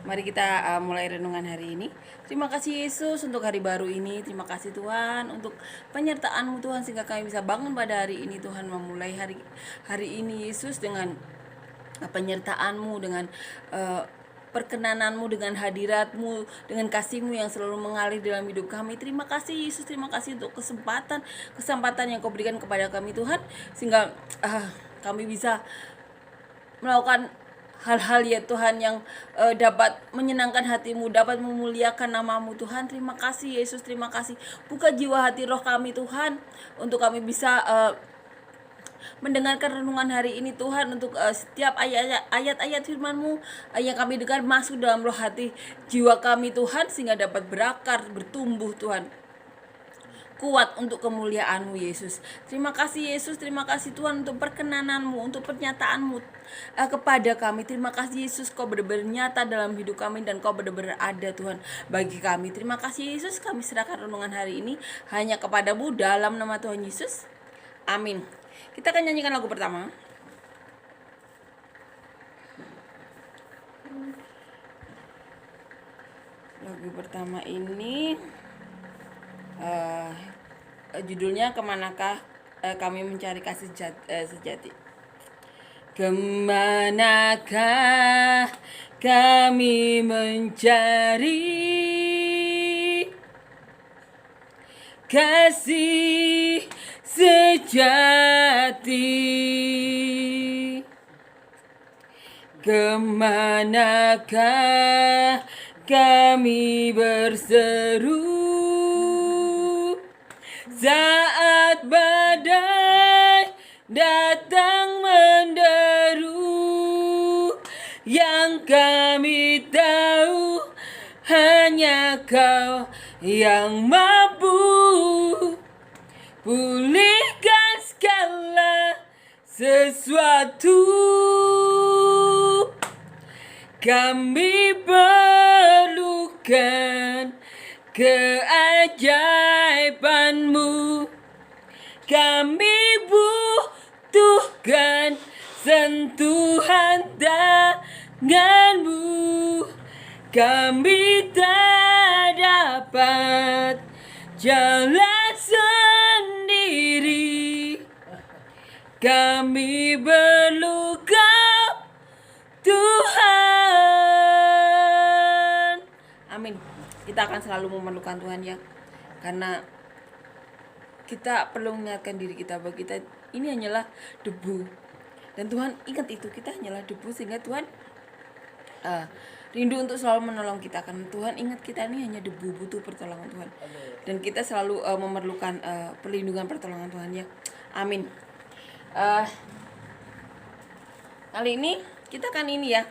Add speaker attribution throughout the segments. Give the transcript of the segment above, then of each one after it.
Speaker 1: Mari kita mulai renungan hari ini. Terima kasih Yesus untuk hari baru ini. Terima kasih Tuhan untuk penyertaan-Mu Tuhan, sehingga kami bisa bangun pada hari ini Tuhan, memulai hari ini Yesus dengan penyertaan-Mu, dengan perkenanan-Mu, dengan hadirat-Mu, dengan kasih-Mu yang selalu mengalir dalam hidup kami. Terima kasih Yesus, terima kasih untuk kesempatan yang Kau berikan kepada kami Tuhan, sehingga kami bisa melakukan hal-hal ya Tuhan yang dapat menyenangkan hati-Mu, dapat memuliakan nama-Mu Tuhan. Terima kasih Yesus, terima kasih. Buka jiwa hati roh kami Tuhan, untuk kami bisa mendengarkan renungan hari ini Tuhan, untuk setiap ayat-ayat firman-Mu yang kami dengar masuk dalam roh hati jiwa kami Tuhan, sehingga dapat berakar, bertumbuh Tuhan, kuat untuk kemuliaan-Mu Yesus. Terima kasih Yesus, terima kasih Tuhan untuk perkenanan-Mu, untuk pernyataan-Mu kepada kami. Terima kasih Yesus, Kau benar-benar nyata dalam hidup kami, dan Kau benar-benar ada Tuhan bagi kami. Terima kasih Yesus, kami serahkan renungan hari ini hanya kepada-Mu dalam nama Tuhan Yesus. Amin. Kita akan nyanyikan lagu pertama. Lagu pertama ini judulnya Kemanakah Kami Mencari Kasih Sejati. Kemanakah kami mencari kasih sejati? Kemanakah kami berseru saat badai datang menderu? Yang kami tahu hanya Kau yang mampu pulihkan segala sesuatu. Kami perlukan keajaiban-Mu. Kami butuhkan sentuhan tangan-Mu. Kami tak dapat jalan sendiri. Kami perlu Kau Tuhan. Amin. Kita akan selalu memerlukan Tuhan ya, karena kita perlu mengingatkan diri kita bahwa kita ini hanyalah debu, dan Tuhan ingat itu, kita hanyalah debu, sehingga Tuhan rindu untuk selalu menolong kita, karena Tuhan ingat kita ini hanya debu, butuh pertolongan Tuhan, dan kita selalu memerlukan perlindungan pertolongan Tuhan ya. Amin. Kali ini kita kan ini ya,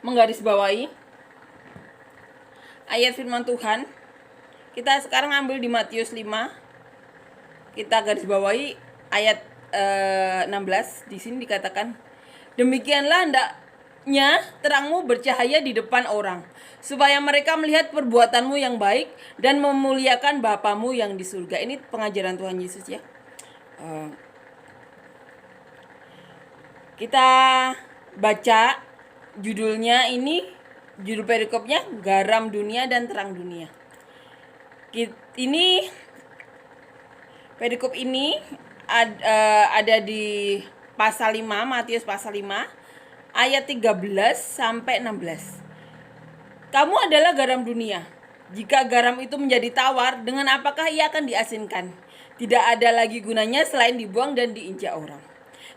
Speaker 1: menggarisbawahi ayat firman Tuhan. Kita sekarang ambil di Matius 5. Kita garis bawahi ayat 16. Di sini dikatakan, demikianlah hendaknya terangmu bercahaya di depan orang, supaya mereka melihat perbuatanmu yang baik dan memuliakan Bapamu yang di surga. Ini pengajaran Tuhan Yesus ya. Kita baca judulnya ini, judul perikopnya garam dunia dan terang dunia. Ini perikop ini ada di pasal 5, Matius pasal 5 ayat 13 sampai 16. Kamu adalah garam dunia. Jika garam itu menjadi tawar, dengan apakah ia akan diasinkan? Tidak ada lagi gunanya selain dibuang dan diinjak orang.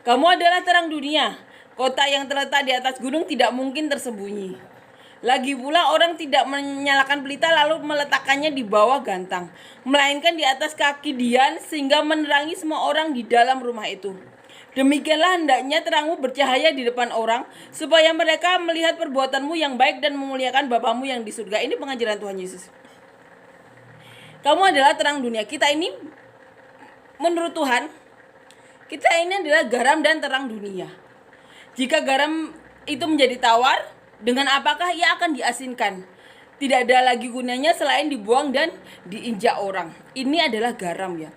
Speaker 1: Kamu adalah terang dunia. Kota yang terletak di atas gunung tidak mungkin tersembunyi. Lagi pula orang tidak menyalakan pelita lalu meletakkannya di bawah gantang, melainkan di atas kaki dian, sehingga menerangi semua orang di dalam rumah itu. Demikianlah hendaknya terangmu bercahaya di depan orang, supaya mereka melihat perbuatanmu yang baik dan memuliakan Bapamu yang di surga. Ini pengajaran Tuhan Yesus. Kamu adalah terang dunia. Kita ini menurut Tuhan, kita ini adalah garam dan terang dunia. Jika garam itu menjadi tawar, dengan apakah ia akan diasinkan? Tidak ada lagi gunanya selain dibuang dan diinjak orang. Ini adalah garam ya.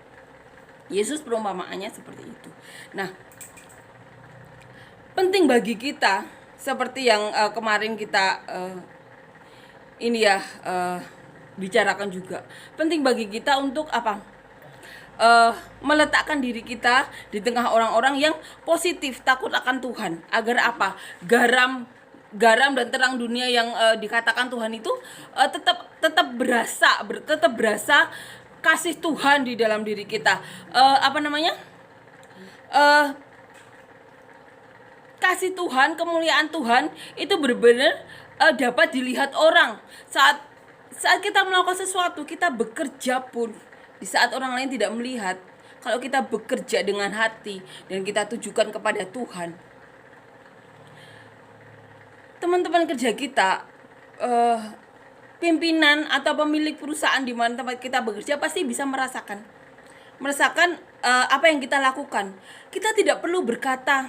Speaker 1: Yesus perumpamaannya seperti itu. Nah, penting bagi kita, seperti yang kemarin kita ini ya bicarakan juga, penting bagi kita untuk apa, meletakkan diri kita di tengah orang-orang yang positif, takut akan Tuhan, agar apa, garam dan terang dunia yang dikatakan Tuhan itu tetap berasa kasih Tuhan di dalam diri kita. Apa namanya, kasih Tuhan, kemuliaan Tuhan itu benar-benar dapat dilihat orang saat kita melakukan sesuatu, kita bekerja pun di saat orang lain tidak melihat. Kalau kita bekerja dengan hati dan kita tujukan kepada Tuhan, teman-teman kerja kita, pimpinan atau pemilik perusahaan di mana tempat kita bekerja pasti bisa merasakan apa yang kita lakukan. Kita tidak perlu berkata,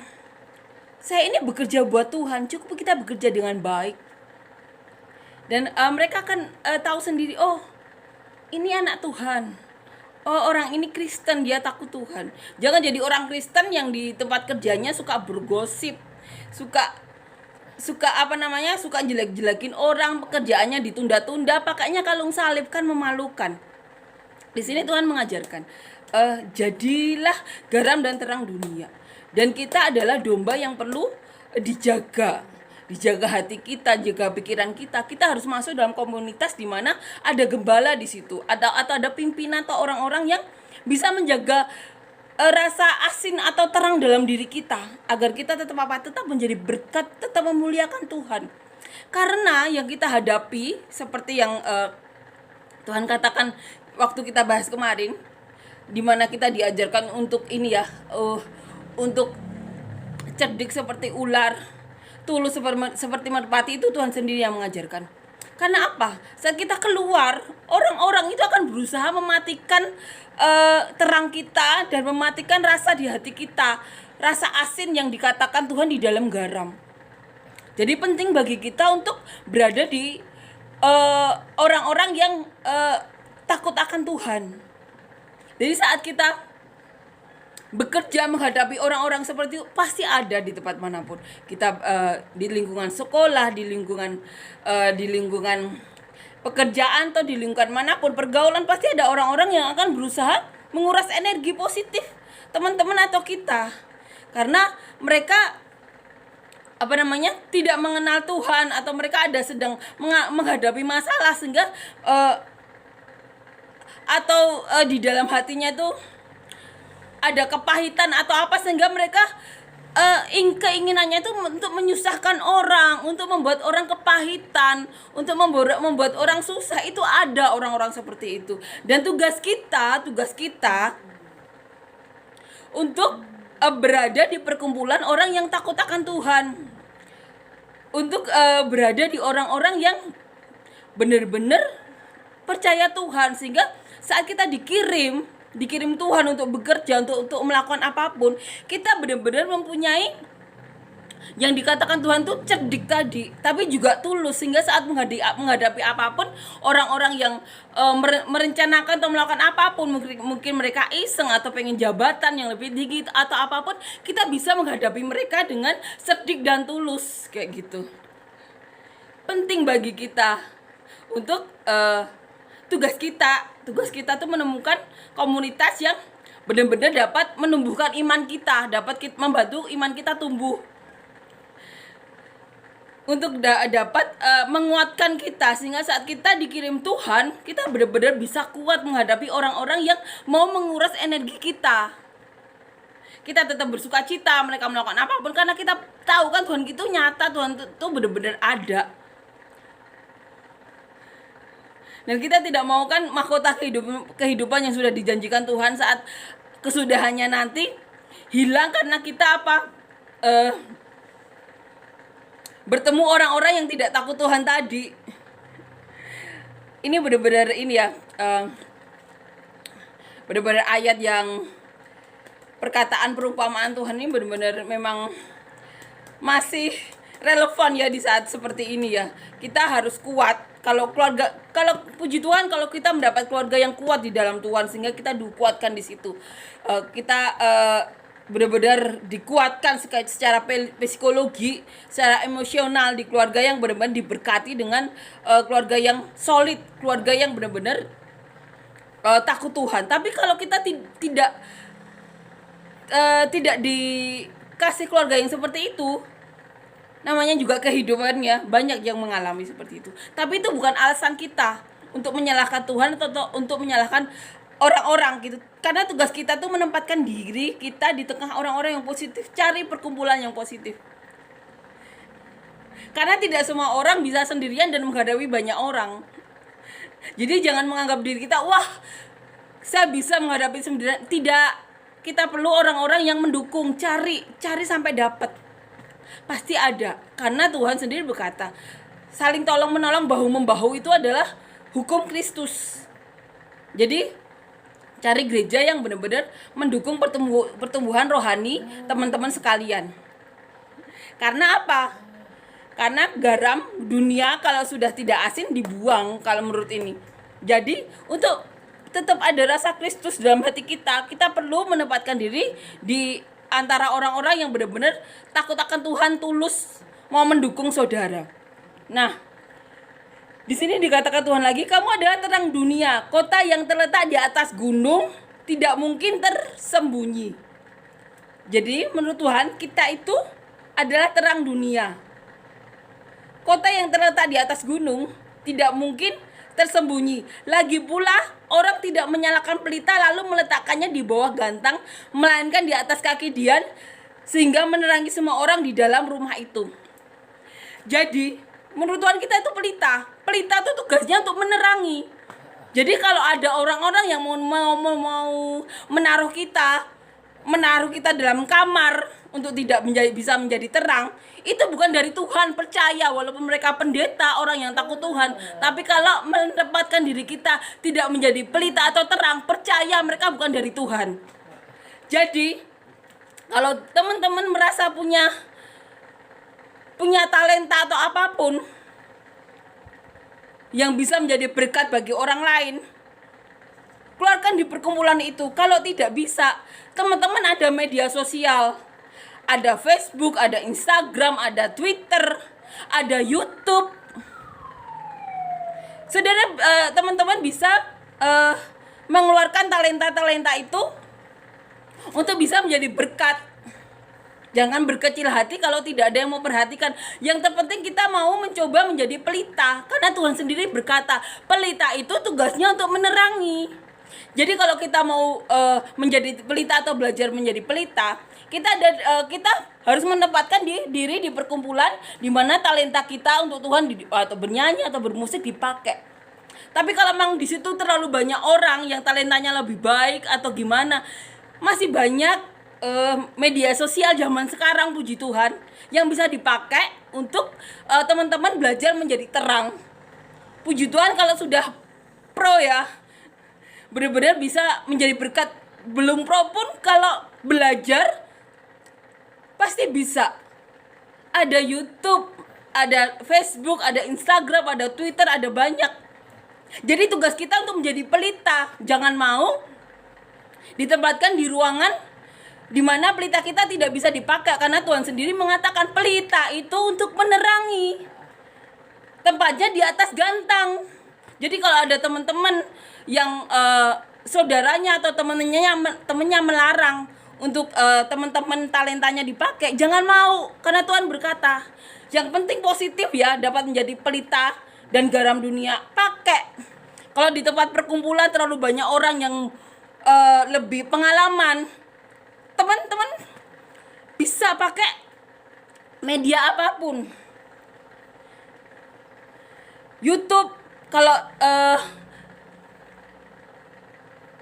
Speaker 1: saya ini bekerja buat Tuhan, cukup kita bekerja dengan baik. Dan mereka akan tahu sendiri, oh ini anak Tuhan, oh orang ini Kristen, dia takut Tuhan. Jangan jadi orang Kristen yang di tempat kerjanya suka bergosip, suka apa namanya, suka jelek-jelekin orang, pekerjaannya ditunda-tunda, pakainya kalung salib, kan memalukan. Di sini Tuhan mengajarkan, jadilah garam dan terang dunia. Dan kita adalah domba yang perlu dijaga hati kita, jaga pikiran kita. Kita harus masuk dalam komunitas di mana ada gembala di situ, atau ada pimpinan atau orang-orang yang bisa menjaga rasa asin atau terang dalam diri kita, agar kita tetap menjadi berkat, tetap memuliakan Tuhan. Karena yang kita hadapi seperti yang Tuhan katakan waktu kita bahas kemarin, di mana kita diajarkan untuk ini ya, untuk cerdik seperti ular, tulus seperti merpati, itu Tuhan sendiri yang mengajarkan. Karena apa? Saat kita keluar, orang-orang itu akan berusaha mematikan terang kita dan mematikan rasa di hati kita, rasa asin yang dikatakan Tuhan di dalam garam. Jadi penting bagi kita untuk berada di orang-orang yang takut akan Tuhan. Jadi saat kita bekerja menghadapi orang-orang seperti itu, pasti ada di tempat manapun kita, di lingkungan sekolah, di lingkungan pekerjaan, atau di lingkungan manapun pergaulan, pasti ada orang-orang yang akan berusaha menguras energi positif teman-teman atau kita, karena mereka apa namanya, tidak mengenal Tuhan, atau mereka ada sedang menghadapi masalah, sehingga atau di dalam hatinya itu ada kepahitan atau apa, sehingga mereka keinginannya itu untuk menyusahkan orang, untuk membuat orang kepahitan, untuk membuat orang susah. Itu ada orang-orang seperti itu. Dan tugas kita untuk berada di perkumpulan orang yang takut akan Tuhan, untuk berada di orang-orang yang benar-benar percaya Tuhan, sehingga saat kita dikirim Tuhan untuk bekerja, untuk melakukan apapun, kita benar-benar mempunyai yang dikatakan Tuhan tuh cerdik tadi, tapi juga tulus, sehingga saat menghadapi apapun, orang-orang yang merencanakan atau melakukan apapun, mungkin mereka iseng atau pengen jabatan yang lebih tinggi atau apapun, kita bisa menghadapi mereka dengan cerdik dan tulus, kayak gitu. Penting bagi kita untuk tugas kita tuh menemukan komunitas yang benar-benar dapat menumbuhkan iman kita, dapat membantu iman kita tumbuh, untuk dapat menguatkan kita, sehingga saat kita dikirim Tuhan, kita benar-benar bisa kuat menghadapi orang-orang yang mau menguras energi kita. Kita tetap bersuka cita mereka melakukan apapun, karena kita tahu kan Tuhan itu nyata, Tuhan itu benar-benar ada. Dan kita tidak mau kan mahkota kehidupan yang sudah dijanjikan Tuhan saat kesudahannya nanti hilang, karena kita bertemu orang-orang yang tidak takut Tuhan tadi. Ini benar-benar ini ya, benar-benar ayat yang perkataan perumpamaan Tuhan ini benar-benar memang masih relevan ya di saat seperti ini ya. Kita harus kuat. Kalau puji Tuhan, kalau kita mendapat keluarga yang kuat di dalam Tuhan, sehingga kita dikuatkan di situ. Kita benar-benar dikuatkan secara psikologi, secara emosional di keluarga yang benar-benar diberkati dengan keluarga yang solid, keluarga yang benar-benar takut Tuhan. Tapi kalau kita tidak dikasih keluarga yang seperti itu, namanya juga kehidupannya banyak yang mengalami seperti itu. Tapi itu bukan alasan kita untuk menyalahkan Tuhan atau untuk menyalahkan orang-orang gitu. Karena tugas kita tuh menempatkan diri kita di tengah orang-orang yang positif, cari perkumpulan yang positif. Karena tidak semua orang bisa sendirian dan menghadapi banyak orang. Jadi jangan menganggap diri kita, wah, saya bisa menghadapi sendirian. Tidak, kita perlu orang-orang yang mendukung, cari sampai dapat. Pasti ada. Karena Tuhan sendiri berkata, saling tolong menolong, bahu membahu itu adalah hukum Kristus. Jadi cari gereja yang benar-benar mendukung pertumbuhan rohani teman-teman sekalian. Karena apa? Karena garam dunia kalau sudah tidak asin dibuang kalau menurut ini. Jadi untuk tetap ada rasa Kristus dalam hati kita, kita perlu menempatkan diri di antara orang-orang yang benar-benar takut akan Tuhan, tulus mau mendukung saudara. Nah, di sini dikatakan Tuhan lagi, kamu adalah terang dunia, kota yang terletak di atas gunung, tidak mungkin tersembunyi. Jadi menurut Tuhan, kita itu adalah terang dunia. Kota yang terletak di atas gunung, tidak mungkin tersembunyi. Lagi pula, orang tidak menyalakan pelita lalu meletakkannya di bawah gantang, melainkan di atas kaki Dian, sehingga menerangi semua orang di dalam rumah itu. Jadi menurut Tuhan kita itu pelita. Pelita itu tugasnya untuk menerangi. Jadi kalau ada orang-orang yang mau menaruh kita dalam kamar untuk tidak bisa menjadi terang, itu bukan dari Tuhan, percaya, walaupun mereka pendeta, orang yang takut Tuhan. Tapi kalau menempatkan diri kita tidak menjadi pelita atau terang, percaya mereka bukan dari Tuhan. Jadi kalau teman-teman merasa punya talenta atau apapun yang bisa menjadi berkat bagi orang lain, keluarkan di perkumpulan itu. Kalau tidak bisa, teman-teman ada media sosial, ada Facebook, ada Instagram, ada Twitter, ada YouTube. Saudara, teman-teman bisa mengeluarkan talenta-talenta itu untuk bisa menjadi berkat. Jangan berkecil hati kalau tidak ada yang mau perhatikan. Yang terpenting kita mau mencoba menjadi pelita. Karena Tuhan sendiri berkata, pelita itu tugasnya untuk menerangi. Jadi kalau kita mau menjadi pelita atau belajar menjadi pelita, kita harus menempatkan diri di perkumpulan di mana talenta kita untuk Tuhan atau bernyanyi atau bermusik dipakai. Tapi kalau memang di situ terlalu banyak orang yang talentanya lebih baik atau gimana, masih banyak media sosial zaman sekarang, puji Tuhan, yang bisa dipakai untuk teman-teman belajar menjadi terang. Puji Tuhan kalau sudah pro ya, benar-benar bisa menjadi berkat. Belum pro pun kalau belajar pasti bisa. Ada YouTube, ada Facebook, ada Instagram, ada Twitter, ada banyak. Jadi tugas kita untuk menjadi pelita. Jangan mau ditempatkan di ruangan di mana pelita kita tidak bisa dipakai, karena Tuhan sendiri mengatakan pelita itu untuk menerangi. Tempatnya di atas gantang. Jadi kalau ada teman-teman yang saudaranya atau temennya melarang untuk teman-teman talentanya dipakai, jangan mau, karena Tuhan berkata, yang penting positif ya, dapat menjadi pelita dan garam dunia. Pakai. Kalau di tempat perkumpulan terlalu banyak orang yang lebih pengalaman, teman-teman bisa pakai media apapun. YouTube, kalau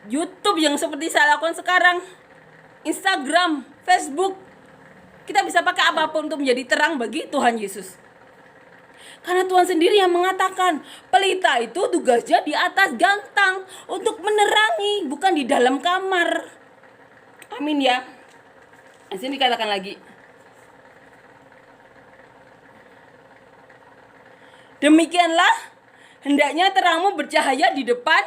Speaker 1: YouTube yang seperti saya lakukan sekarang, Instagram, Facebook, kita bisa pakai apapun untuk menjadi terang bagi Tuhan Yesus. Karena Tuhan sendiri yang mengatakan, pelita itu tugasnya di atas gantang untuk menerangi, bukan di dalam kamar. Amin ya. Di sini dikatakan lagi, demikianlah hendaknya terangmu bercahaya di depan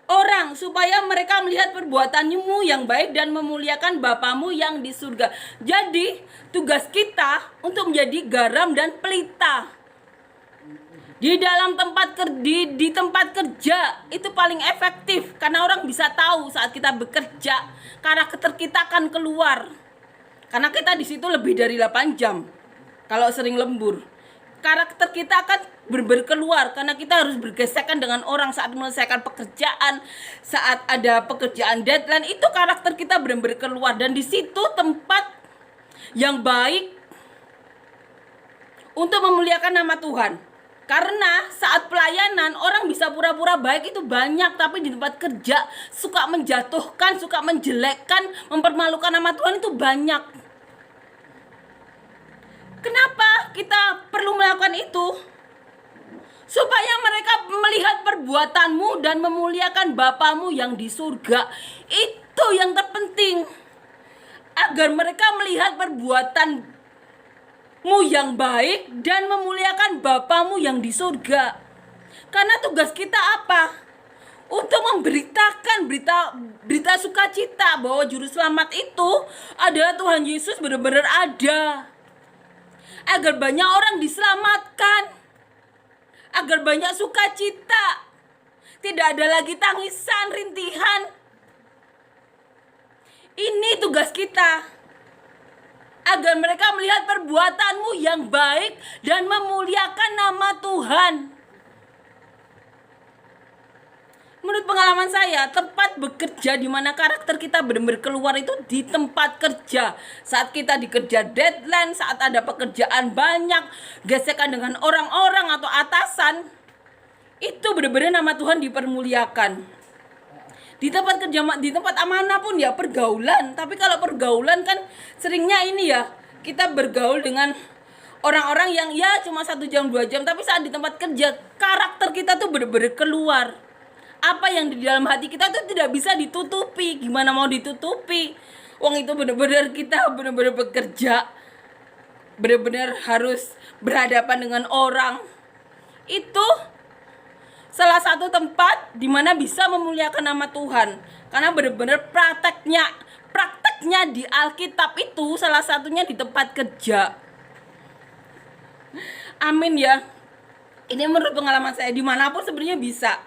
Speaker 1: orang supaya mereka melihat perbuatanmu yang baik dan memuliakan Bapamu yang di surga. Jadi tugas kita untuk menjadi garam dan pelita di dalam di tempat kerja itu paling efektif, karena orang bisa tahu saat kita bekerja karakter kita akan keluar, karena kita di situ lebih dari 8 jam. Kalau sering lembur, karakter kita akan berkeluar, karena kita harus bergesekan dengan orang saat menyelesaikan pekerjaan, saat ada pekerjaan deadline, itu karakter kita benar-benar keluar. Dan di situ tempat yang baik untuk memuliakan nama Tuhan. Karena saat pelayanan orang bisa pura-pura baik itu banyak, tapi di tempat kerja suka menjatuhkan, suka menjelekkan, mempermalukan nama Tuhan itu banyak. Kenapa kita perlu melakukan itu? Supaya mereka melihat perbuatanmu dan memuliakan Bapamu yang di surga. Itu yang terpenting. Agar mereka melihat perbuatan yang baik dan memuliakan Bapamu yang di surga. Karena tugas kita apa? Untuk memberitakan berita sukacita bahwa juru selamat itu adalah Tuhan Yesus, benar-benar ada. Agar banyak orang diselamatkan, agar banyak sukacita, tidak ada lagi tangisan, rintihan. Ini tugas kita, agar mereka melihat perbuatanmu yang baik dan memuliakan nama Tuhan. Menurut pengalaman saya, tempat bekerja di mana karakter kita benar-benar keluar itu di tempat kerja. Saat kita dikerja deadline, saat ada pekerjaan banyak, gesekan dengan orang-orang atau atasan, itu benar-benar nama Tuhan dipermuliakan. Di tempat kerja, di tempat amanah pun ya pergaulan. Tapi kalau pergaulan kan seringnya ini ya, kita bergaul dengan orang-orang yang ya cuma 1 jam 2 jam. Tapi saat di tempat kerja, karakter kita tuh benar-benar keluar. Apa yang di dalam hati kita tuh tidak bisa ditutupi. Gimana mau ditutupi? Wong itu benar-benar kita benar-benar bekerja, benar-benar harus berhadapan dengan orang. Itu salah satu tempat di mana bisa memuliakan nama Tuhan. Karena benar-benar prakteknya di Alkitab itu salah satunya di tempat kerja. Amin ya. Ini menurut pengalaman saya, dimanapun sebenarnya bisa,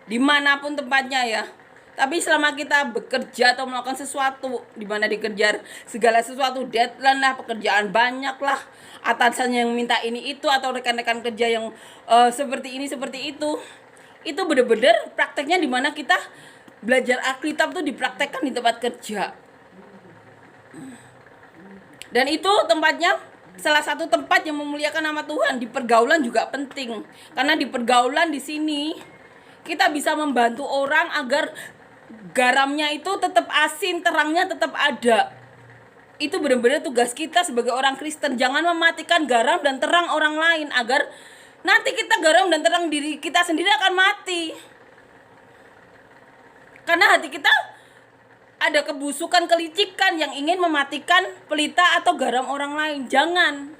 Speaker 1: dimanapun tempatnya ya. Tapi selama kita bekerja atau melakukan sesuatu, di mana dikejar segala sesuatu, deadline lah, pekerjaan banyak lah, atasannya yang minta ini itu, atau rekan-rekan kerja yang seperti ini seperti itu benar-benar prakteknya di mana kita belajar Alkitab tuh dipraktekkan di tempat kerja. Dan itu tempatnya salah satu tempat yang memuliakan nama Tuhan. Di pergaulan juga penting, karena di pergaulan di sini kita bisa membantu orang agar garamnya itu tetap asin, terangnya tetap ada. Itu benar-benar tugas kita sebagai orang Kristen. Jangan mematikan garam dan terang orang lain, agar nanti kita garam dan terang diri kita sendiri akan mati. Karena hati kita ada kebusukan, kelicikan yang ingin mematikan pelita atau garam orang lain. Jangan.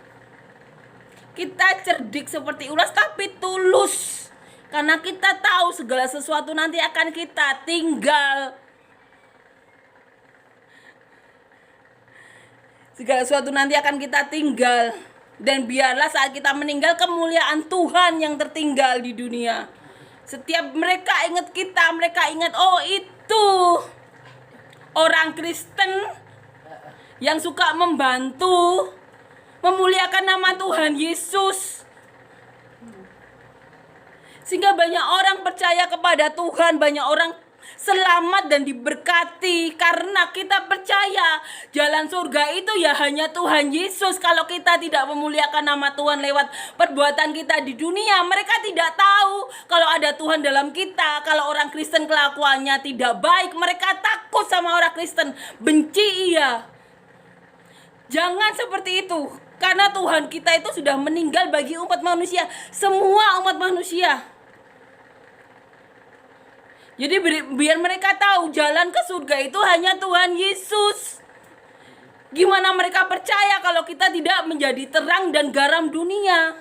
Speaker 1: Kita cerdik seperti ulas tapi tulus. Karena kita tahu segala sesuatu nanti akan kita tinggal. Segala sesuatu nanti akan kita tinggal. Dan biarlah saat kita meninggal kemuliaan Tuhan yang tertinggal di dunia. Setiap mereka ingat kita, mereka ingat, oh itu orang Kristen yang suka membantu memuliakan nama Tuhan Yesus. Sehingga banyak orang percaya kepada Tuhan, banyak orang selamat dan diberkati karena kita percaya jalan surga itu ya hanya Tuhan Yesus. Kalau kita tidak memuliakan nama Tuhan lewat perbuatan kita di dunia, mereka tidak tahu kalau ada Tuhan dalam kita. Kalau orang Kristen kelakuannya tidak baik, mereka takut sama orang Kristen, benci ia. Jangan seperti itu, karena Tuhan kita itu sudah meninggal bagi umat manusia, semua umat manusia. Jadi biar mereka tahu jalan ke surga itu hanya Tuhan Yesus. Gimana mereka percaya kalau kita tidak menjadi terang dan garam dunia?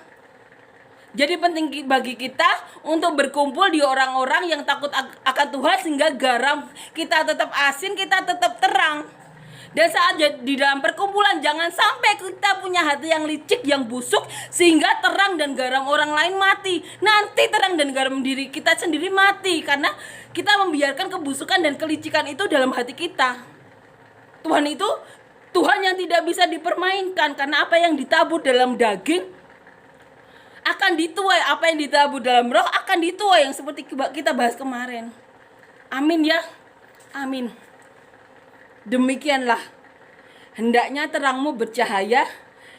Speaker 1: Jadi penting bagi kita untuk berkumpul di orang-orang yang takut akan Tuhan, sehingga garam kita tetap asin, kita tetap terang. Dan saat di dalam perkumpulan, jangan sampai kita punya hati yang licik, yang busuk, sehingga terang dan garam orang lain mati. Nanti terang dan garam diri kita sendiri mati, karena kita membiarkan kebusukan dan kelicikan itu dalam hati kita. Tuhan itu Tuhan yang tidak bisa dipermainkan, karena apa yang ditabur dalam daging akan dituai, apa yang ditabur dalam roh akan dituai, yang seperti kita bahas kemarin. Amin ya. Amin. Demikianlah hendaknya terangmu bercahaya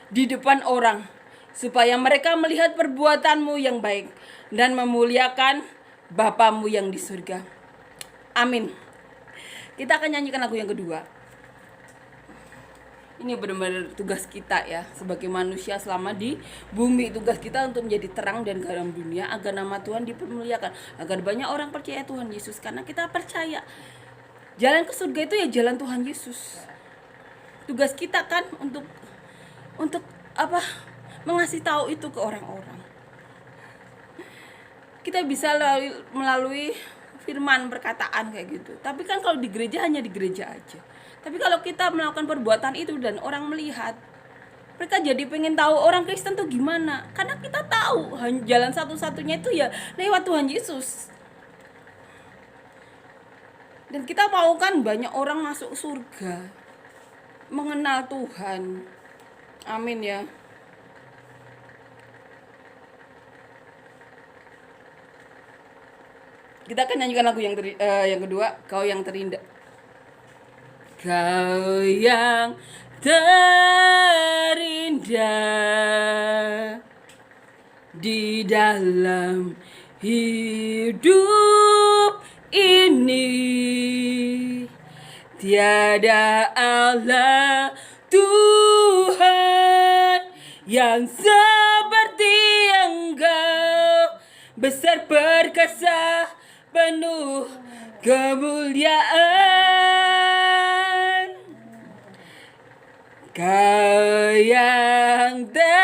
Speaker 1: di depan orang, supaya mereka melihat perbuatanmu yang baik dan memuliakan Bapamu yang di surga. Amin. Kita akan nyanyikan lagu yang kedua. Ini benar-benar tugas kita ya, sebagai manusia selama di bumi. Tugas kita untuk menjadi terang dan garam dunia, agar nama Tuhan dipermuliakan, agar banyak orang percaya Tuhan Yesus. Karena kita percaya jalan ke surga itu ya jalan Tuhan Yesus. Tugas kita kan untuk apa? Mengasih tahu itu ke orang-orang. Kita bisa melalui firman, perkataan kayak gitu. Tapi kan kalau di gereja hanya di gereja aja. Tapi kalau kita melakukan perbuatan itu dan orang melihat, mereka jadi pengen tahu orang Kristen tuh gimana. Karena kita tahu jalan satu-satunya itu ya lewat Tuhan Yesus. Dan kita mau kan banyak orang masuk surga, mengenal Tuhan. Amin ya. Kita akan nyanyikan lagu yang kedua, Kau yang terindah. Kau yang terindah di dalam hidup ini, tiada Allah Tuhan yang seperti Engkau, besar perkasa penuh kemuliaan. Kau yang termanis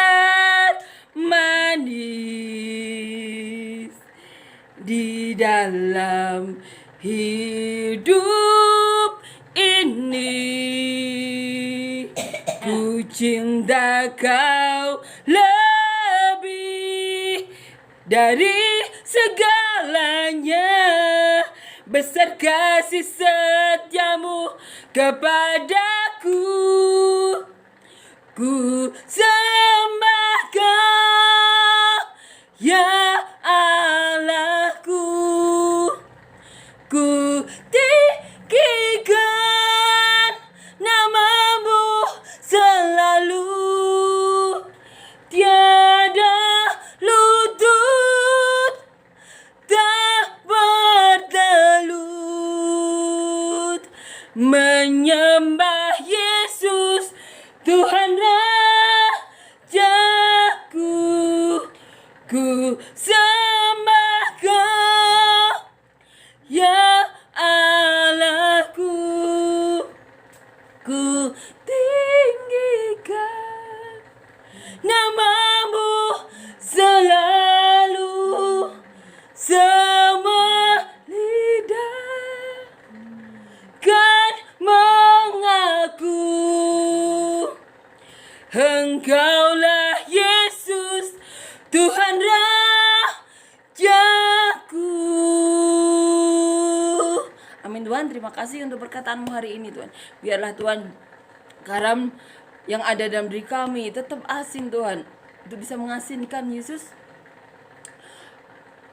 Speaker 1: di dalam hidup ini, ku cinta Kau lebih dari segalanya, besar kasih setiamu kepadaku. Ku sembah Kau ya Allahku, ku tinggikan namamu selalu, tiada lutut tak bertelut, menyembah Yesus Tuhan Rajaku. Ku sembah Kau ya Allahku, ku tinggikan namamu selalu, semua lidah kan mengaku Engkaulah Yesus Tuhan Rajaku. Amin Tuhan, terima kasih untuk perkataanmu hari ini Tuhan. Biarlah Tuhan garam yang ada dalam diri kami tetap asin Tuhan, untuk bisa mengasinkan Yesus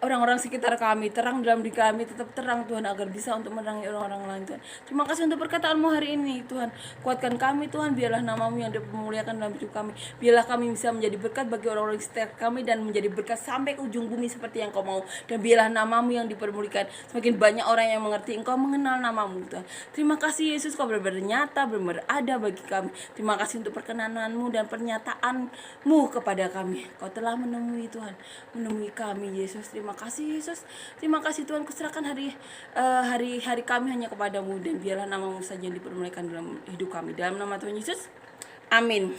Speaker 1: orang-orang sekitar kami, terang dalam diri kami tetap terang Tuhan, agar bisa untuk menerangi orang-orang lain Tuhan. Terima kasih untuk perkataanmu hari ini Tuhan. Kuatkan kami Tuhan, biarlah namamu yang dipermuliakan dalam hidup kami. Biarlah kami bisa menjadi berkat bagi orang-orang sekitar kami, dan menjadi berkat sampai ke ujung bumi seperti yang Kau mau. Dan biarlah namamu yang dipermuliakan, semakin banyak orang yang mengerti Engkau, mengenal namamu Tuhan. Terima kasih Yesus, Kau benar-benar nyata, benar-benar ada bagi kami. Terima kasih untuk perkenananmu dan pernyataanmu kepada kami. Kau telah menemui Tuhan, menemui kami Yesus. Terima kasih Yesus. Terima kasih Tuhan, kuserahkan hari kami hanya kepadamu, dan biarlah namamu saja yang dipermuliakan dalam hidup kami. Dalam nama Tuhan Yesus, amin.